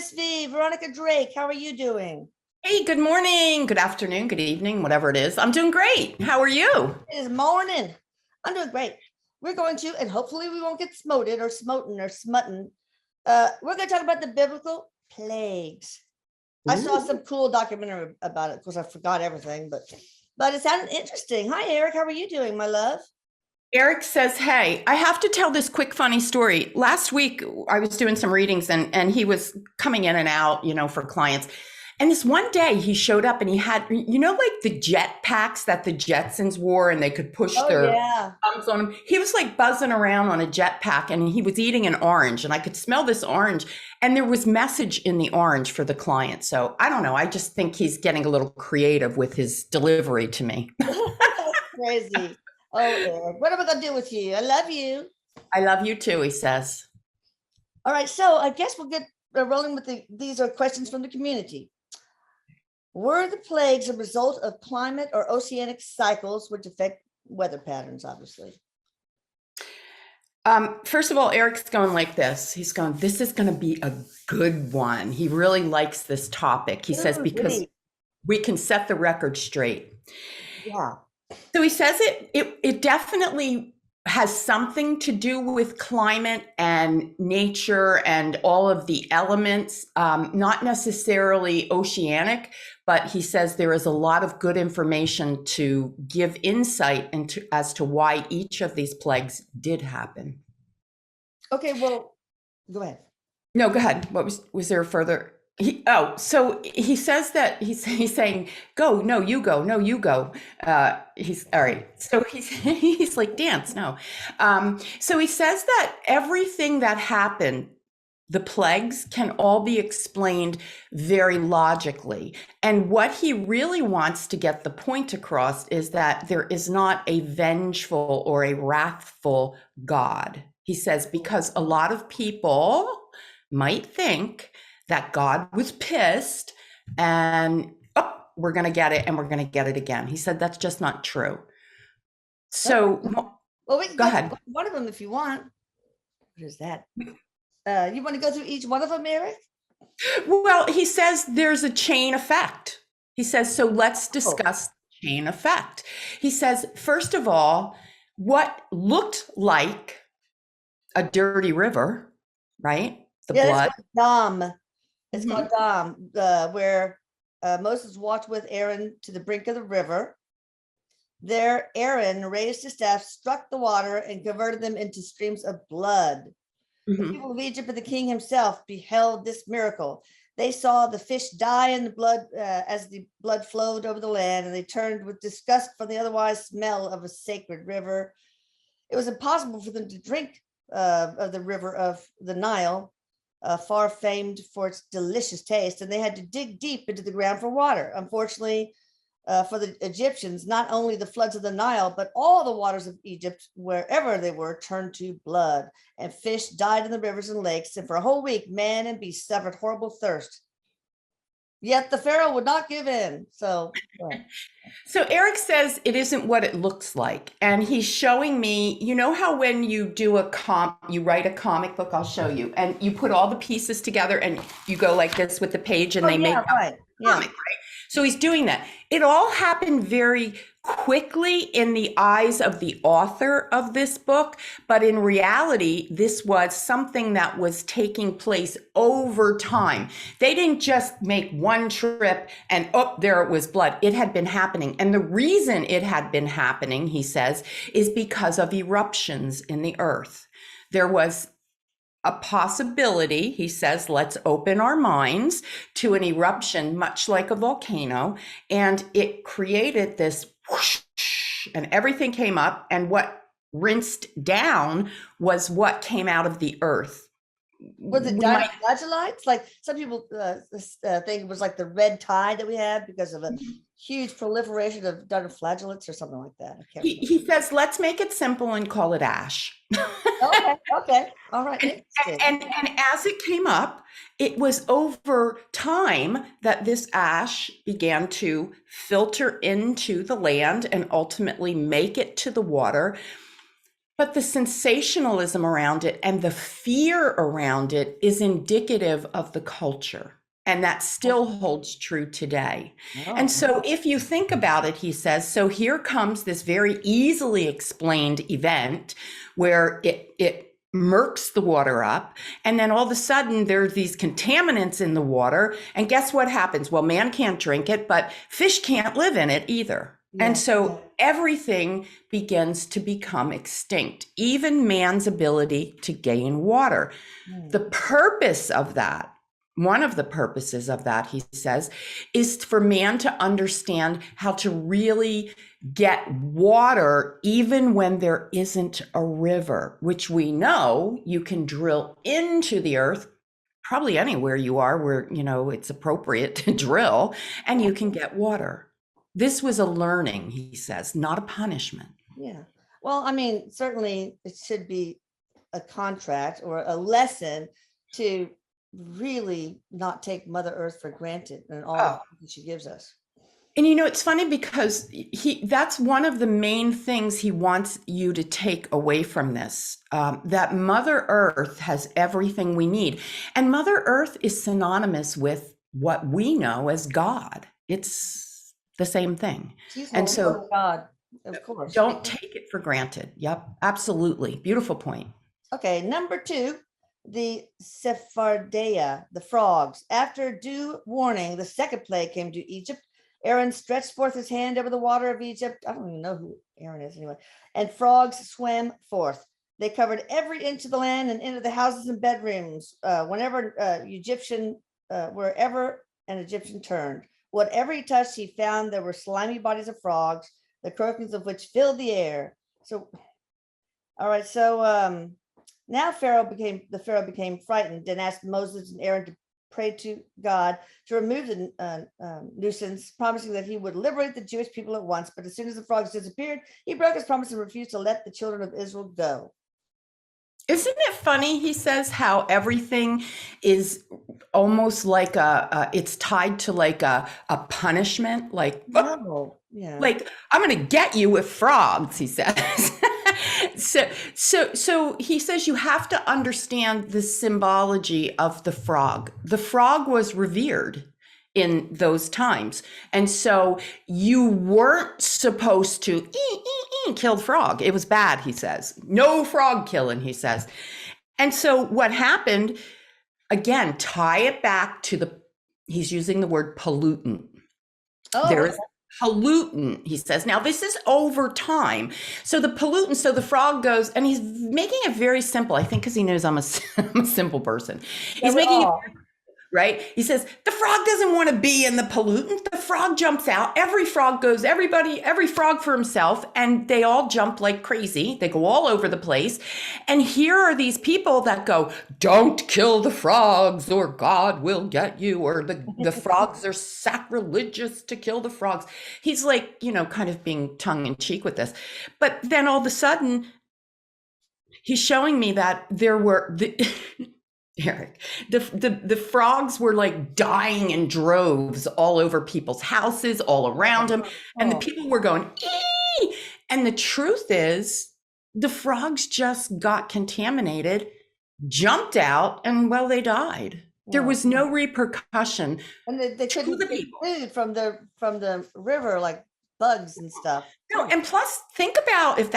Miss V, Veronica Drake. How are you doing? Hey, good morning, good afternoon, good evening, whatever it is. I'm doing great. How are you? It is morning. I'm doing great. We're going to, and hopefully we won't get smoted or smoten or smutton. We're going to talk about the biblical plagues. I saw Ooh. some cool documentary about it. Of course, I forgot everything, but it sounded interesting. Hi, Eric. How are you doing, my love? Eric says, hey, I have to tell this quick, funny story. Last week, I was doing some readings and he was coming in and out, for clients. And this one day he showed up and he had, like the jet packs that the Jetsons wore and they could push Oh their yeah. thumbs on him. He was like buzzing around on a jet pack and he was eating an orange and I could smell this orange and there was message in the orange for the client. So I don't know. I just think he's getting a little creative with his delivery to me. That's crazy. Oh, Eric, what am I gonna do with you? I love you. I love you too, he says. All right, so I guess we'll get rolling with these are questions from the community. Were the plagues a result of climate or oceanic cycles which affect weather patterns, obviously? First of all, Eric's going like this. He's going, this is going to be a good one. He really likes this topic. He says, Ooh, because goody. we can set the record straight. Yeah. So he says it definitely has something to do with climate and nature and all of the elements, not necessarily oceanic, but he says there is a lot of good information to give insight into as to why each of these plagues did happen. Okay, well, go ahead. No, go ahead. What was there further? So he says that he's saying, go, no, you go, no, you go. He's all right. So he's like, dance, no. So he says that everything that happened, the plagues can all be explained very logically. And what he really wants to get the point across is that there is not a vengeful or a wrathful God. He says, because a lot of people might think that God was pissed and oh, we're going to get it and we're going to get it again. He said that's just not true. Okay. So Well, we can go go through ahead. one of them if you want. What is that? You want to go through each one of them, Eric? Well, he says there's a chain effect. He says, so let's Oh, discuss chain effect. He says, first of all, what looked like a dirty river, right? The yeah, that's blood. called Dom. It's called Mhm. Dom, where Moses walked with Aaron to the brink of the river. There, Aaron raised his staff, struck the water, and converted them into streams of blood. The Mhm. people of Egypt and the king himself beheld this miracle. They saw the fish die in the blood as the blood flowed over the land, and they turned with disgust from the otherwise smell of a sacred river. It was impossible for them to drink of the river of the Nile, far famed for its delicious taste, and they had to dig deep into the ground for water. Unfortunately, for the Egyptians, not only the floods of the Nile, but all the waters of Egypt, wherever they were, turned to blood, and fish died in the rivers and lakes. And for a whole week, man and beast suffered horrible thirst. Yet the Pharaoh would not give in. So, So Eric says it isn't what it looks like. And he's showing me, you know how when you do you write a comic book, I'll show you, and you put all the pieces together and you go like this with the page and oh they make yeah, a right, yeah. comic, right? So he's doing that. It all happened very quickly in the eyes of the author of this book, but in reality, this was something that was taking place over time. They didn't just make one trip and oh, there it was blood. It had been happening. And the reason it had been happening, he says, is because of eruptions in the earth. There was a possibility, he says, let's open our minds to an eruption, much like a volcano. And it created this whoosh, and everything came up. And what rinsed down was what came out of the earth. Was it We might. dinoflagellates? Like some people think it was like the red tide that we had because of a huge proliferation of dinoflagellates or something like that. I can't remember. He says, let's make it simple and call it ash. Okay, okay, all right, And, interesting. and as it came up, it was over time that this ash began to filter into the land and ultimately make it to the water. But the sensationalism around it and the fear around it is indicative of the culture. And that still holds true today. And Oh, so if you think about it, he says, so here comes this very easily explained event where it murks the water up. And then all of a sudden there's these contaminants in the water. And guess what happens? Well, man can't drink it, but fish can't live in it either. And yeah. so everything begins to become extinct, even man's ability to gain water. The purpose of that, one of the purposes of that, he says, is for man to understand how to really get water even when there isn't a river, which we know you can drill into the earth probably anywhere you are where, it's appropriate to drill, and you can get water. This was a learning, he says, not a punishment. Yeah. Well, I mean, certainly it should be a contract or a lesson to really not take Mother Earth for granted and all Oh. that she gives us. And it's funny because that's one of the main things he wants you to take away from this, that Mother Earth has everything we need. And Mother Earth is synonymous with what we know as God. It's the same thing. And so God, of course. don't take it for granted. Yep, absolutely. Beautiful point. Okay, number 2, the Sephardia, the frogs. After due warning, the second plague came to Egypt. Aaron stretched forth his hand over the water of Egypt. I don't even know who Aaron is anyway. And frogs swam forth. They covered every inch of the land and into the houses and bedrooms. Wherever an Egyptian turned, whatever he touched, he found there were slimy bodies of frogs, the croakings of which filled the air. So, all right. So now the Pharaoh became frightened and asked Moses and Aaron to pray to God to remove the nuisance, promising that he would liberate the Jewish people at once. But as soon as the frogs disappeared, he broke his promise and refused to let the children of Israel go. Isn't it funny, he says, how everything is almost like it's tied to like a punishment, like, like I'm going to get you with frogs, he says. So he says you have to understand the symbology of the frog. The frog was revered in those times. And so you weren't supposed to kill the frog. It was bad, he says. No frog killing, he says. And so what happened, again, tie it back to he's using the word pollutant. There is pollutant, he says. Now, this is over time. So the pollutant, so the frog goes, and he's making it very simple, I think, because he knows I'm a simple person. He's making it right? He says, the frog doesn't want to be in the pollutant. The frog jumps out. Every frog goes, every frog for himself. And they all jump like crazy. They go all over the place. And here are these people that go, don't kill the frogs or God will get you. Or the frogs are sacrilegious to kill the frogs. He's like, kind of being tongue in cheek with this. But then all of a sudden, he's showing me that there were... Erik, the frogs were like dying in droves all over people's houses, all around them. And the people were going, ee! And the truth is, the frogs just got contaminated, jumped out, and they died. There was no repercussion. And they couldn't get food from the river, like bugs and stuff. No, and plus, think about if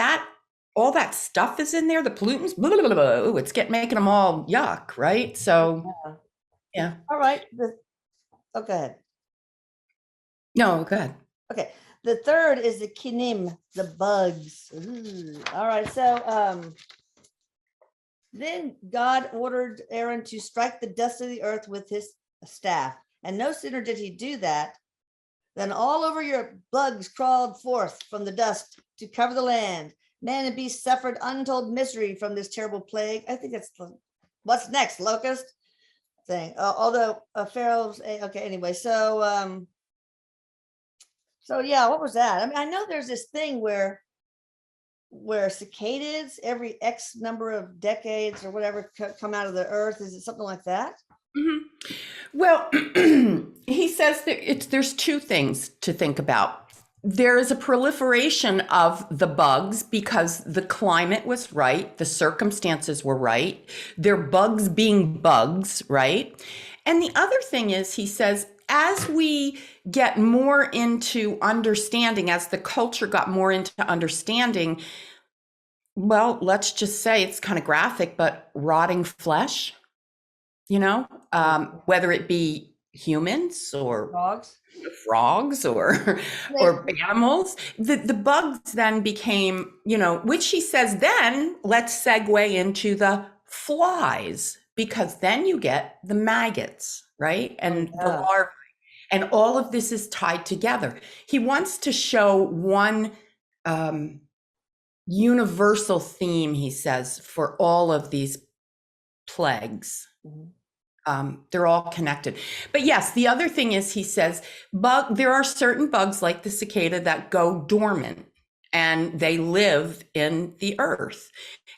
all that stuff is in there, the pollutants, blah, blah, blah, blah, it's making them all yuck, right? So, yeah. All right. Go ahead. No, go ahead. Okay. The third is the kinim, the bugs. Ooh. All right. So then God ordered Aaron to strike the dust of the earth with his staff. And no sooner did he do that than all over Europe bugs crawled forth from the dust to cover the land. Man and beast suffered untold misery from this terrible plague. I think that's what's next, locust thing. Although Pharaoh's okay. Anyway, so yeah, what was that? I mean, I know there's this thing where cicadas every X number of decades or whatever come out of the earth. Is it something like that? Mm-hmm. Well, he says that there's two things to think about. there is a proliferation of the bugs because the climate was right, the circumstances were right, they're bugs being bugs, right? And the other thing is, he says, as we get more into understanding, as the culture got more into understanding, well, let's just say it's kind of graphic, but rotting flesh, whether it be humans or Dogs. frogs or They, or animals, the bugs then became, which he says, then let's segue into the flies, because then you get the maggots, right, and the yeah. larvae, and all of this is tied together. He wants to show one universal theme, he says, for all of these plagues. Mhm. They're all connected. But yes, the other thing is, he says, there are certain bugs like the cicada that go dormant and they live in the earth.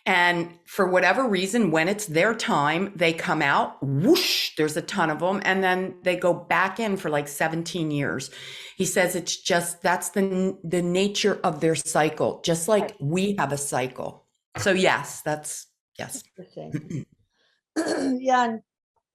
And for whatever reason, when it's their time, they come out, whoosh, there's a ton of them. And then they go back in for like 17 years. He says it's just, that's the nature of their cycle, just like we have a cycle. So yes, yes. Interesting. Yeah, and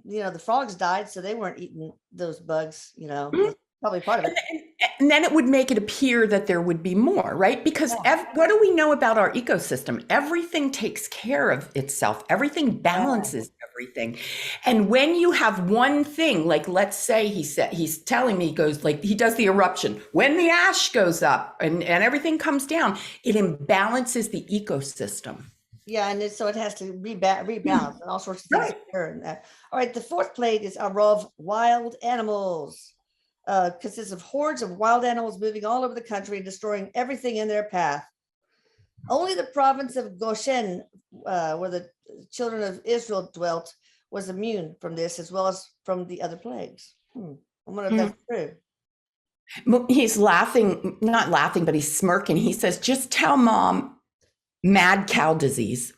the frogs died, so they weren't eating those bugs. That's probably part of it. And then it would make it appear that there would be more, right? Because what do we know about our ecosystem? Everything takes care of itself. Everything balances everything. And when you have one thing, like let's say he's telling me, he does the eruption. When the ash goes up and everything comes down, it imbalances the ecosystem. Yeah, and so it has to rebalance and all sorts of things occur in that. All right, the fourth plague is of wild animals. Consists of hordes of wild animals moving all over the country and destroying everything in their path. Only the province of Goshen, where the children of Israel dwelt, was immune from this, as well as from the other plagues. I wonder if that's true. He's laughing, not laughing, but he's smirking. He says, just tell mom mad cow disease.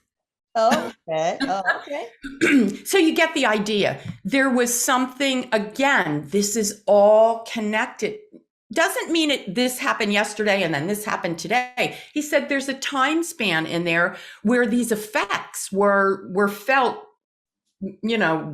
Oh, okay. So you get the idea. There was something, again, this is all connected. Doesn't mean this happened yesterday and then this happened today. He said there's a time span in there where these effects were felt,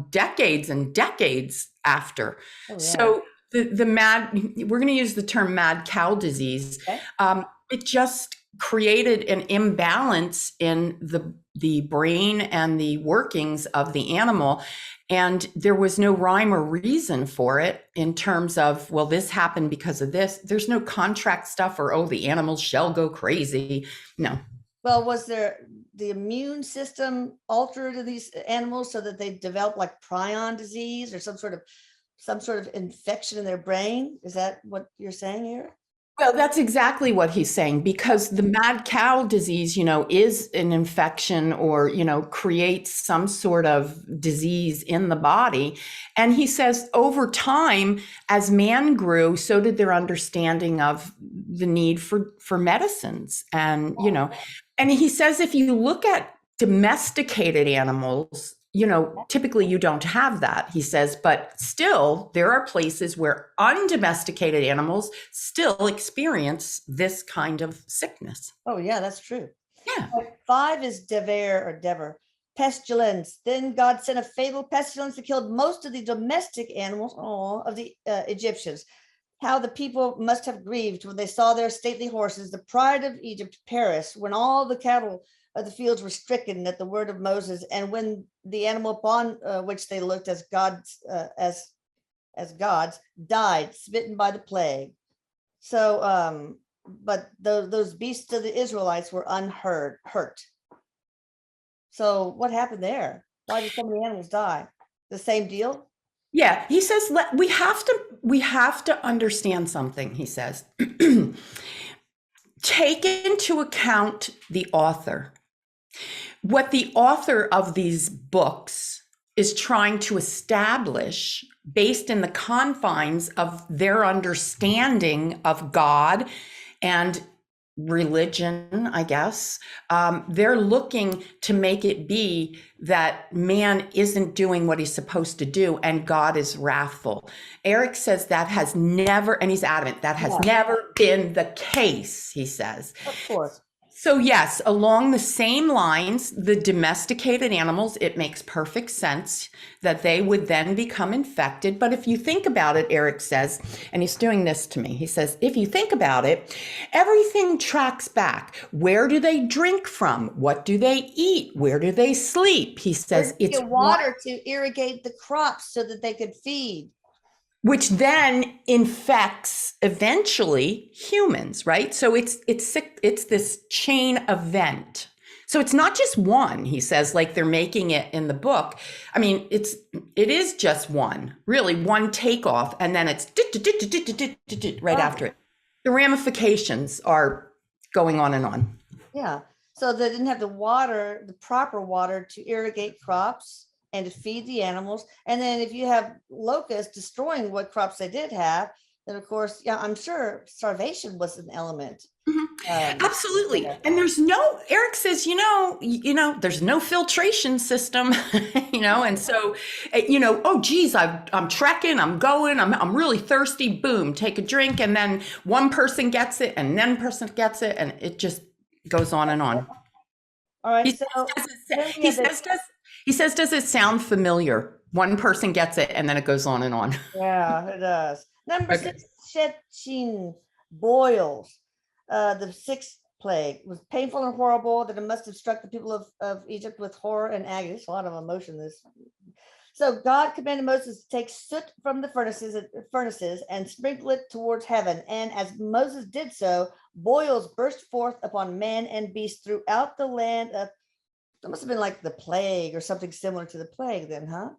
decades and decades after. Oh, yeah. So we're going to use the term mad cow disease. Okay. It just created an imbalance in the brain and the workings of the animal. And there was no rhyme or reason for it in terms of, well, this happened because of this. There's no contract stuff or, the animals shall go crazy. No. Well, was there the immune system altered in these animals so that they developed like prion disease or some sort of infection in their brain? Is that what you're saying here? Well, that's exactly what he's saying, because the mad cow disease, is an infection or, creates some sort of disease in the body. And he says over time, as man grew, so did their understanding of the need for medicines. And, and he says, if you look at domesticated animals, typically you don't have that, he says, but still there are places where undomesticated animals still experience this kind of sickness. Oh yeah, that's true. Yeah. 5 is dever, pestilence. Then God sent a fatal pestilence that killed most of the domestic animals of the Egyptians. How the people must have grieved when they saw their stately horses, the pride of Egypt, perish, when all the cattle of the fields were stricken at the word of Moses, and when the animal upon which they looked as gods, as gods, died, smitten by the plague. So, but those beasts of the Israelites were hurt. So, what happened there? Why did so many animals die? The same deal? Yeah, he says we have to understand something. He says, take into account the author. What the author of these books is trying to establish, based in the confines of their understanding of God and religion, I guess. They're looking to make it be that man isn't doing what he's supposed to do and God is wrathful. Erik says that has never, and he's adamant, that has Yeah, never been the case, he says. of course. So yes, along the same lines, the domesticated animals, it makes perfect sense that they would then become infected. But if you think about it, Erik says, and he's doing this to me, he says, if you think about it, everything tracks back. Where do they drink from? What do they eat? Where do they sleep? He says it's water to irrigate the crops so that they could feed. Which then infects eventually humans, right? So it's this chain event. So it's not just one, he says, like they're making it in the book. I mean, it is just one, really one takeoff, and then it's right after it. The ramifications are going on and on. Yeah. So they didn't have the water, the proper water to irrigate crops and to feed the animals. And then if you have locusts destroying what crops they did have, then of course, yeah, I'm sure starvation was an element. Absolutely. Yeah. And Erik says, there's no filtration system, and so, oh geez, I'm trekking, I'm going, I'm really thirsty, boom, take a drink. And then one person gets it and then person gets it. And it just goes on and on. All right. He says, does it sound familiar? One person gets it and then it goes on and on. Yeah, it does. Number 6, Shechin boils. The 6th plague was painful and horrible, that it must have struck the people of Egypt with horror and agony. There's a lot of emotion in this. So God commanded Moses to take soot from the furnaces and sprinkle it towards heaven. And as Moses did so, boils burst forth upon man and beast throughout the land of. That must have been like the plague or something similar to the plague then, huh?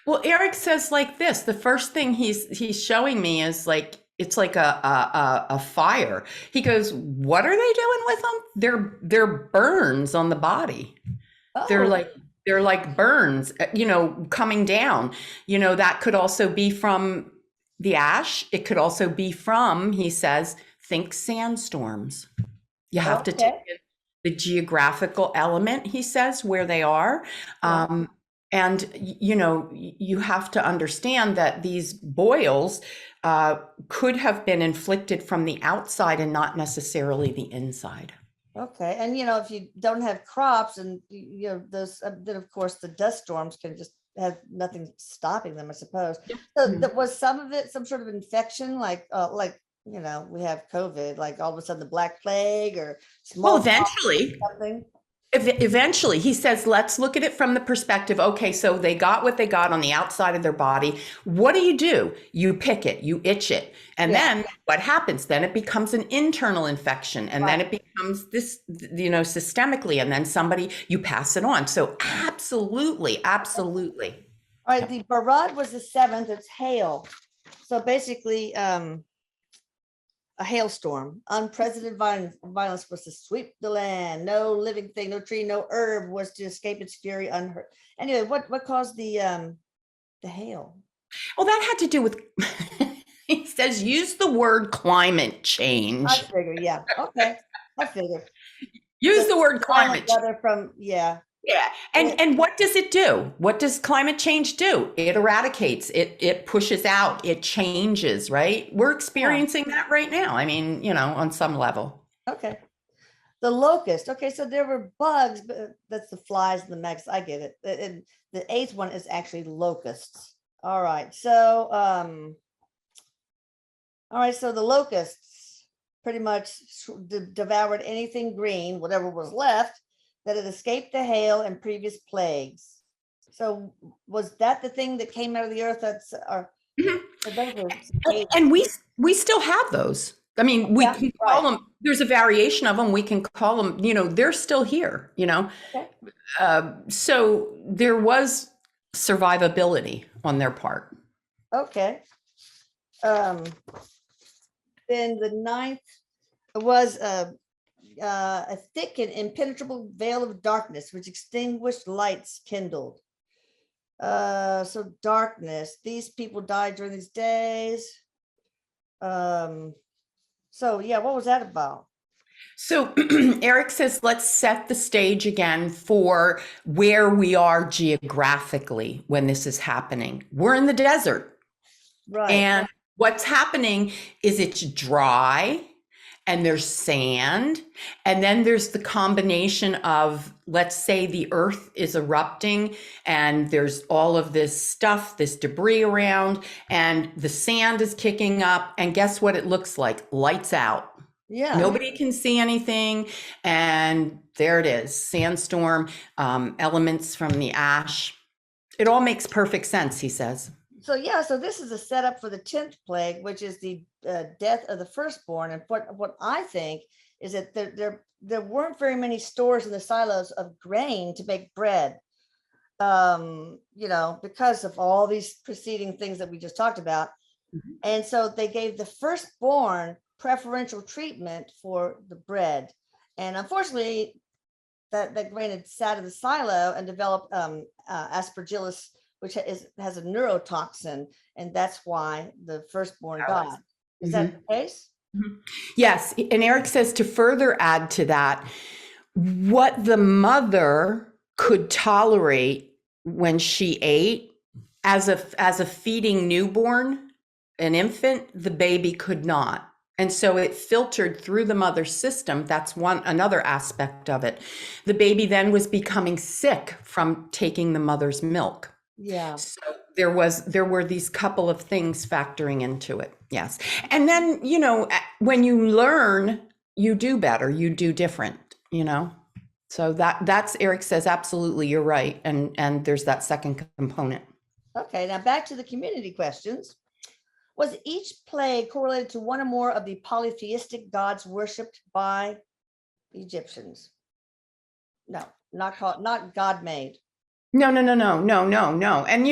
Well, Erik says like this. The first thing he's showing me is like, it's like a fire. He goes, what are they doing with them? They're burns on the body. Oh. They're like burns, coming down. That could also be from the ash. It could also be from, he says, think sandstorms. You have to take it. The geographical element, he says, where they are. And, you have to understand that these boils could have been inflicted from the outside and not necessarily the inside. Okay. And, if you don't have crops and, those, then of course the dust storms can just have nothing stopping them, I suppose. So was some of it some sort of infection, like, we have COVID, like all of a sudden the Black Plague or small. Well, eventually, he says, let's look at it from the perspective. Okay, so they got what they got on the outside of their body. What do? You pick it, you itch it. And then what happens? Then it becomes an internal infection. And then it becomes this, systemically. And then you pass it on. So absolutely. All right. The Barad was the 7th. It's hail. So basically, a hailstorm. Unprecedented violence was to sweep the land. No living thing, no tree, no herb was to escape its fury unhurt. Anyway, what caused the hail? Well, that had to do with, he says, use the word climate change. I figure, yeah. Okay, I figure. Use the word climate change. Yeah. And what does it do? What does climate change do? It eradicates, it pushes out, it changes, right? We're experiencing that right now. I mean, on some level. Okay. The locust. Okay. So there were bugs, but that's the flies and the maggots. I get it. And the 8th one is actually locusts. All right. So, so the locusts pretty much devoured anything green, whatever was left, that had escaped the hail and previous plagues. So was that the thing that came out of the earth? That's and we still have those. I mean, we can call them, there's a variation of them. We can call them, they're still here, Okay. So there was survivability on their part. Okay. Then the 9th was a thick and impenetrable veil of darkness, which extinguished lights kindled. So darkness, these people died during these days. So yeah, what was that about? So Eric says, let's set the stage again for where we are geographically when this is happening. We're in the desert. Right. And what's happening is it's dry and there's sand. And then there's the combination of, let's say the earth is erupting and there's all of this stuff, this debris around, and the sand is kicking up. And guess what it looks like? Lights out. Yeah. Nobody can see anything. And there it is, sandstorm, elements from the ash. It all makes perfect sense, he says. So yeah, so this is a setup for the 10th plague, which is the death of the firstborn. And what I think is that there weren't very many stores in the silos of grain to make bread. Because of all these preceding things that we just talked about. Mhm. And so they gave the firstborn preferential treatment for the bread. And unfortunately, that grain had sat in the silo and developed aspergillus, which has a neurotoxin, and that's why the firstborn died. Is that the case? Yes. And Eric says to further add to that, what the mother could tolerate when she ate as a feeding newborn, an infant, the baby could not. And so it filtered through the mother's system. That's another aspect of it. The baby then was becoming sick from taking the mother's milk. Yeah. So there were these couple of things factoring into it. Yes. And then, when you learn, you do better, you do different. So that's Eric says, absolutely, you're right. And there's that second component. Okay, now back to the community questions. Was each plague correlated to one or more of the polytheistic gods worshipped by Egyptians? No, not God made. No. And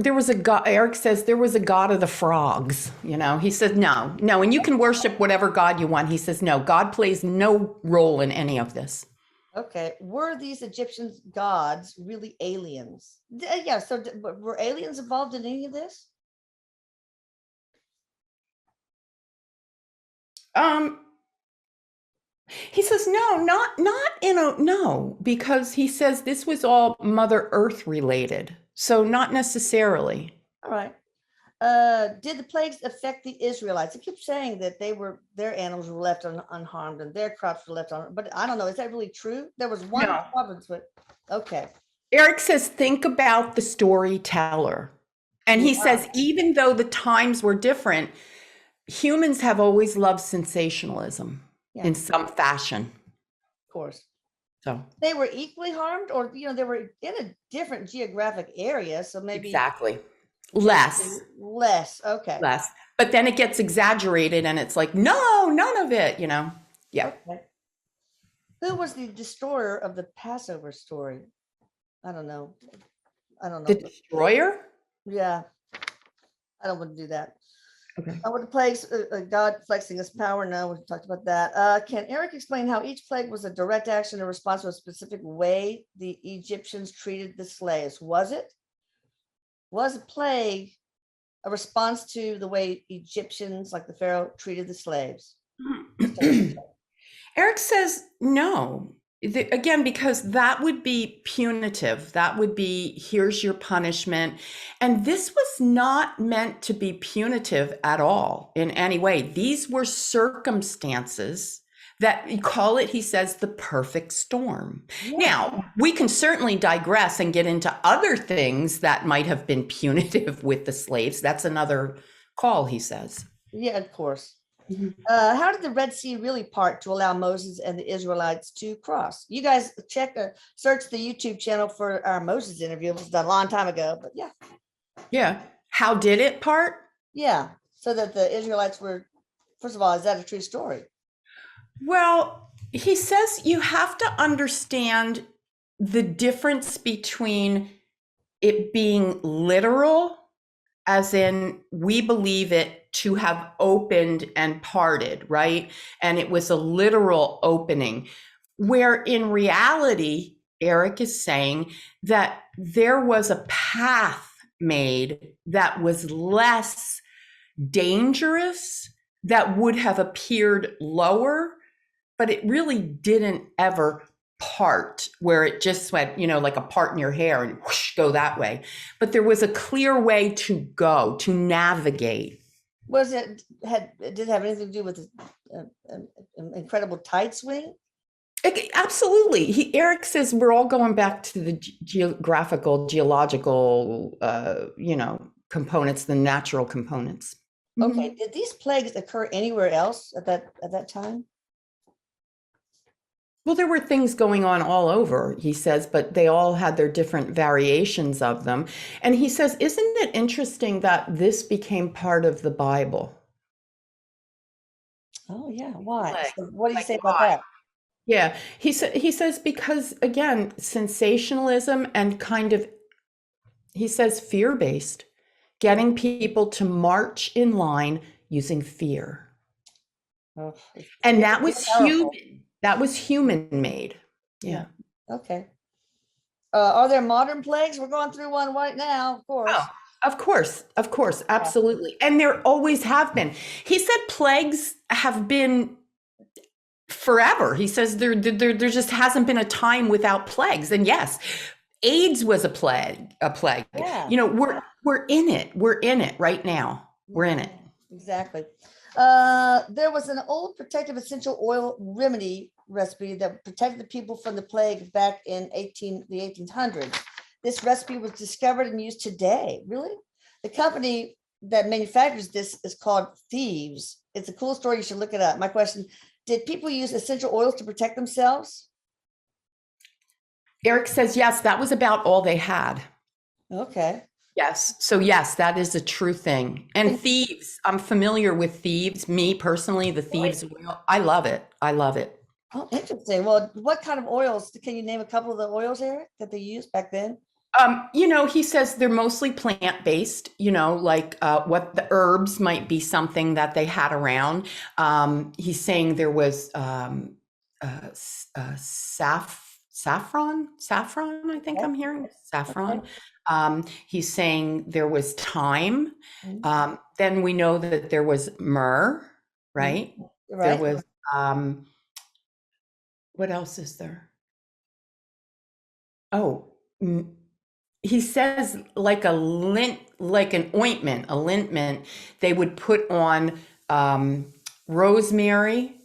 there was a god. Eric says there was a god of the frogs. He says no, and you can worship whatever god you want. He says no, God plays no role in any of this. Okay, were these Egyptian gods really aliens? Yeah, so were aliens involved in any of this? He says no, because he says this was all Mother Earth related. So not necessarily. All right. Did the plagues affect the Israelites? It keeps saying that their animals were left unharmed and their crops were left unharmed, but I don't know. Is that really true? There was one province, but okay. Eric says, think about the storyteller. And he says, even though the times were different, humans have always loved sensationalism in some fashion. Of course. So they were equally harmed, or they were in a different geographic area, so maybe exactly less. Okay. Less. But then it gets exaggerated and it's like, no, none of it, Yeah. Okay. Who was the destroyer of the Passover story? I don't know. The destroyer? Yeah. I don't want to do that. Okay. Were the plagues God flexing his power? No, we talked about that. Can Eric explain how each plague was a direct action in response to a specific way the Egyptians treated the slaves? Was a plague a response to the way Egyptians, like the Pharaoh, treated the slaves? Eric says no. Again, because that would be punitive. That would be, here's your punishment. And this was not meant to be punitive at all in any way. These were circumstances that you call it, he says, the perfect storm. Yeah. Now, we can certainly digress and get into other things that might have been punitive with the slaves. That's another call, he says. Yeah, of course. Mm-hmm. How did the Red Sea really part to allow Moses and the Israelites to cross? You guys search the YouTube channel for our Moses interview. It was done a long time ago, but yeah. Yeah. How did it part? Yeah. So that the Israelites were, first of all, is that a true story? Well, he says you have to understand the difference between it being literal, as in we believe it to have opened and parted, right? And it was a literal opening, where in reality, Eric is saying that there was a path made that was less dangerous, that would have appeared lower, but it really didn't ever part where it just went, like a part in your hair and whoosh, go that way. But there was a clear way to go, to navigate. Did it have anything to do with an incredible tight swing? Absolutely. Erik says we're all going back to the geological, components, the natural components. Okay. Did these plagues occur anywhere else at that time? Well, there were things going on all over, he says, but they all had their different variations of them. And he says, isn't it interesting that this became part of the Bible? Oh, yeah. Why? So what do you Like say about why? that? Yeah, he says because again, sensationalism and he says fear-based, getting people to march in line using fear. Oh, And that was powerful. human. That was human made. Yeah. Okay. Are there modern plagues? We're going through one right now, of course. Oh, of course, absolutely. And there always have been. He said plagues have been forever. He says there just hasn't been a time without plagues. And yes, AIDS was a plague. Yeah. We're in it. We're in it right now. We're in it. Exactly. There was an old protective essential oil remedy recipe that protected the people from the plague back in the 1800s. This recipe was discovered and used today. Really? The company that manufactures this is called Thieves. It's a cool story. You should look it up. My question, did people use essential oils to protect themselves? Erik says, yes, that was about all they had. Okay. Yes. So yes, that is a true thing. And Thieves, I'm familiar with Thieves. Me personally, the Thieves oil, I love it. I love it. Oh, interesting. Well, what kind of oils? Can you name a couple of the oils, Erik, that they used back then? He says they're mostly plant-based, like what the herbs might be something that they had around. He's saying there was saffron, I think I'm hearing saffron. He's saying there was thyme. Then we know that there was myrrh, right? There was, what else is there? Oh, he says like a lint, like an ointment, a lintment they would put on rosemary.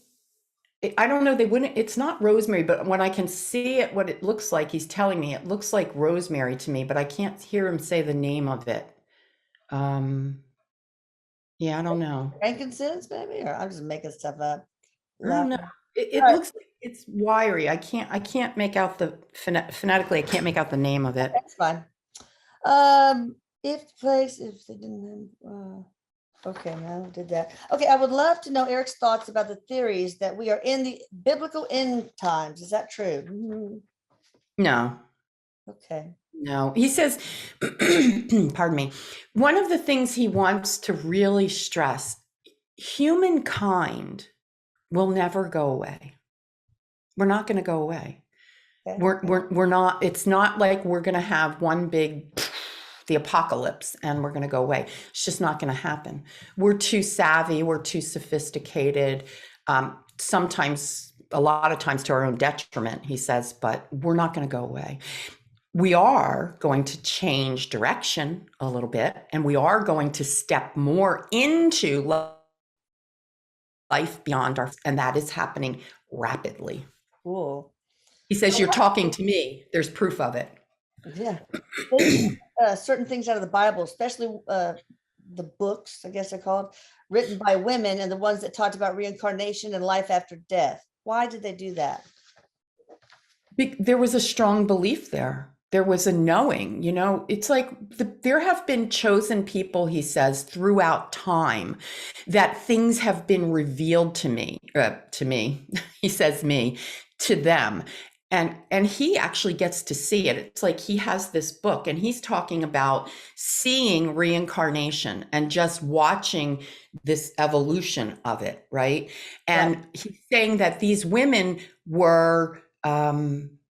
I don't know, they wouldn't, it's not rosemary, but when I can see it, what it looks like, he's telling me it looks like rosemary to me, but I can't hear him say the name of it. Yeah, I don't know. Frankincense, maybe, or I'm just making stuff up. I don't know. It looks like it's wiry. I can't make out phonetically, I can't make out the name of it. That's fine. If they didn't, okay, no, did that. Okay, I would love to know Erik's thoughts about the theories that we are in the biblical end times. Is that true? No. Okay. No, he says, pardon me. One of the things he wants to really stress, humankind will never go away. We're not going to go away. Okay. We're not, it's not like we're going to have one big, the apocalypse and we're going to go away. It's just not going to happen. We're too savvy. We're too sophisticated. Sometimes, a lot of times to our own detriment, he says, but we're not going to go away. We are going to change direction a little bit, and we are going to step more into life beyond and that is happening rapidly. Cool. He says, you're talking to me. There's proof of it. Yeah. Certain things out of the Bible, especially the books, I guess they're called, written by women, and the ones that talked about reincarnation and life after death. Why did they do that? There was a strong belief there. There was a knowing, it's like there have been chosen people, he says, throughout time that things have been revealed to me, he says to them. And he actually gets to see it. It's like he has this book and he's talking about seeing reincarnation and just watching this evolution of it, right? And he's saying that these women were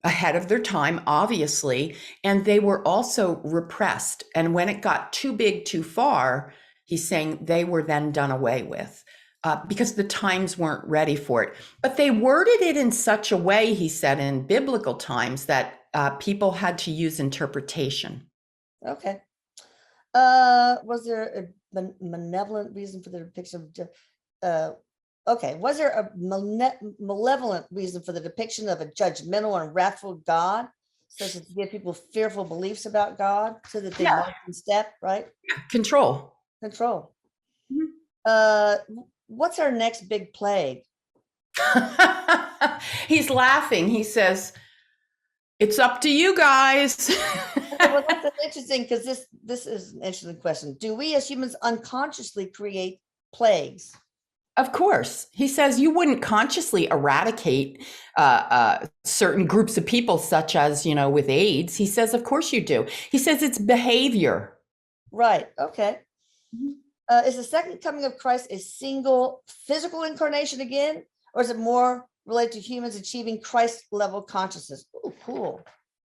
ahead of their time, obviously, and they were also repressed. And when it got too big, too far, he's saying they were then done away with. because the times weren't ready for it. But they worded it in such a way, he said, in biblical times that people had to use interpretation. Okay. Was there a malevolent reason for the depiction of okay, was there a malevolent reason for the depiction of a judgmental and wrathful God, such as to give people fearful beliefs about God so that they march in step, right? Control. Control. Mm-hmm. What's our next big plague? He's laughing. He says, "It's up to you guys." Okay, well, that's interesting because this is an interesting question. Do we as humans unconsciously create plagues? Of course. He says you wouldn't consciously eradicate certain groups of people, such as, with AIDS. He says, of course you do. He says it's behavior. Right. Okay. Is the second coming of Christ a single physical incarnation again, or is it more related to humans achieving Christ level consciousness? Oh, cool.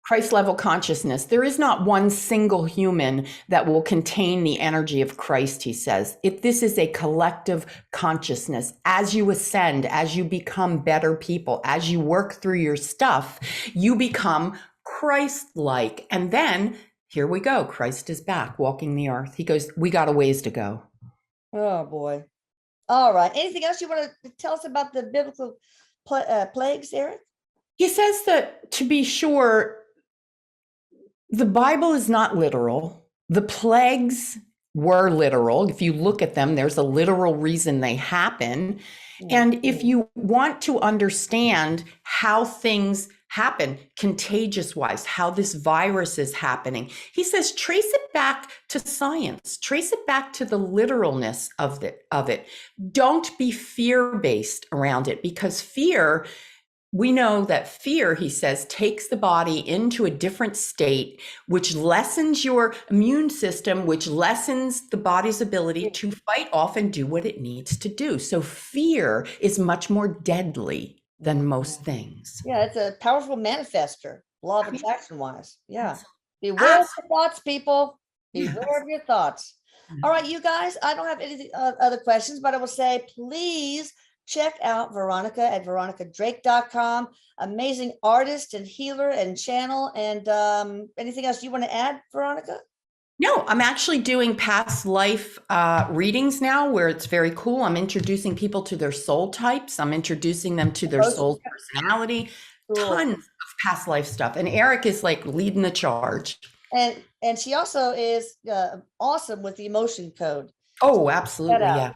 Christ level consciousness. There is not one single human that will contain the energy of Christ, he says. This is a collective consciousness. As you ascend, as you become better people, as you work through your stuff, you become Christ-like. And then here we go. Christ is back walking the earth. He goes, we got a ways to go. Oh boy. All right. Anything else you want to tell us about the biblical plagues, Eric? He says that, to be sure, the Bible is not literal. The plagues were literal. If you look at them, there's a literal reason they happen. And if you want to understand how things happen, contagious wise, how this virus is happening, he says, trace it back to science, trace it back to the literalness of it. Don't be fear-based around it, because fear, we know that fear, he says, takes the body into a different state, which lessens your immune system, which lessens the body's ability to fight off and do what it needs to do. So fear is much more deadly than most things. Yeah, it's a powerful manifester, law of attraction wise. Yeah. Beware of your thoughts, people. Beware of your thoughts. All right, you guys, I don't have anything other questions, but I will say, please check out Veronica at veronicadrake.com. Amazing artist and healer and channel. And anything else you want to add, Veronica? No, I'm actually doing past life readings now, where it's very cool. I'm introducing people to their soul types. I'm introducing them to their soul personality. Cool. Tons of past life stuff. And Erik is like leading the charge. And she also is awesome with the emotion code. Oh, absolutely. Yeah.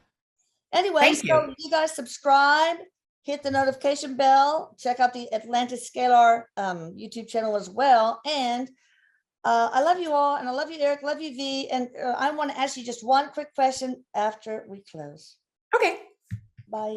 Anyway, so you guys subscribe, hit the notification bell, check out the Atlantis Scalar YouTube channel as well. And I love you all, and I love you, Erik, love you, V. And I want to ask you just one quick question after we close. Okay. Bye.